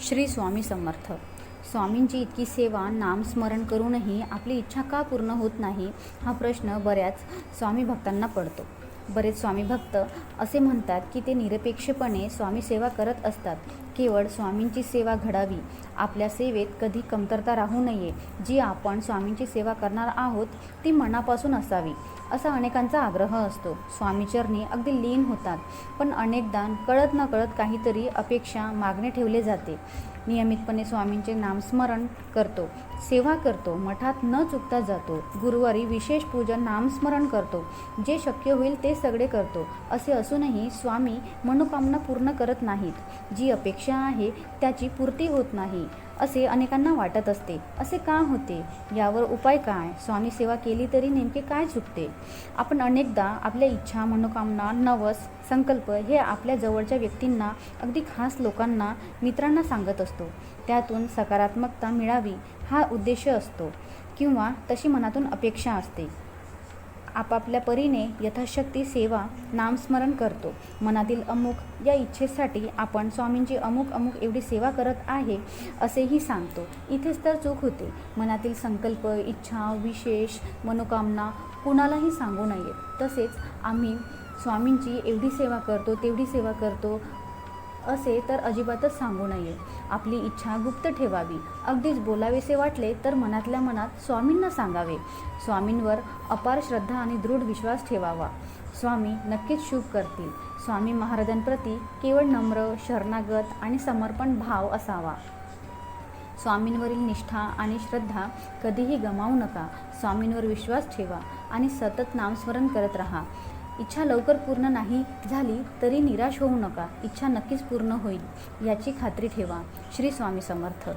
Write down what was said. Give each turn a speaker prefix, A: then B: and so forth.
A: श्री स्वामी समर्थ. स्वामींची इतकी सेवा नामस्मरण करूनही आपली इच्छा का पूर्ण होत नाही हा प्रश्न बऱ्याच स्वामी भक्तांना पडतो. बरेच स्वामी भक्त असे म्हणतात की ते निरपेक्षपणे स्वामी सेवा करत असतात. केवळ स्वामींची सेवा घडावी, आपल्या सेवेत कधी कमतरता राहू नये. जी आपण स्वामींची सेवा करणार आहोत ती मनापासून असावी असा अनेकांचा आग्रह असतो. स्वामीचरणी अगदी लीन होतात, पण अनेकदा कळत नकळत काहीतरी अपेक्षा, मागणे ठेवले जाते. नियमितपणे स्वामींचे नामस्मरण करतो, सेवा करतो, मठात न चुकता जातो, गुरुवारी विशेष पूजन, नामस्मरण करतो, जे शक्य होईल ते सगळे करतो. असे असूनही स्वामी मनोकामना पूर्ण करत नाहीत. जी अपेक्षा आहे त्याची पूर्ती होत नाही असे अनेकांना वाटत असते. असे का होते? यावर उपाय काय? स्वामी सेवा केली तरी नेमके काय चुकते? आपण अनेकदा आपल्या इच्छा, मनोकामना, नवस, संकल्प हे आपल्या जवळच्या व्यक्तींना, अगदी खास लोकांना, मित्रांना सांगत असतो. त्यातून सकारात्मकता मिळावी हा उद्देश असतो किंवा तशी मनातून अपेक्षा असते. आपापल्या परीने यथाशक्ती सेवा, नामस्मरण करतो. मनातील अमुक या इच्छेसाठी आपण स्वामींची अमुक एवढी सेवा करत आहे असेही सांगतो. इथेच तर चूक होते. मनातील संकल्प, इच्छा, विशेष मनोकामना कुणालाही सांगू नये. तसेच आम्ही स्वामींची एवढी सेवा करतो, तेवढी सेवा करतो असे तर अजिबातच सांगू नये. आपली इच्छा गुप्त ठेवावी. अगदीच बोलावेसे वाटले तर मनातल्या मनात स्वामींना सांगावे. स्वामींवर अपार श्रद्धा आणि दृढ विश्वास ठेवावा. स्वामी नक्कीच शुभ करतील. स्वामी महाराजांप्रती केवळ नम्र, शरणागत आणि समर्पण भाव असावा. स्वामींवरील निष्ठा आणि श्रद्धा कधीही गमावू नका. स्वामींवर विश्वास ठेवा आणि सतत नामस्मरण करत राहा. इच्छा लवकर पूर्ण नाही झाली तरी निराश होऊ नका. इच्छा नक्कीच पूर्ण होईल याची खात्री ठेवा. श्री स्वामी समर्थ.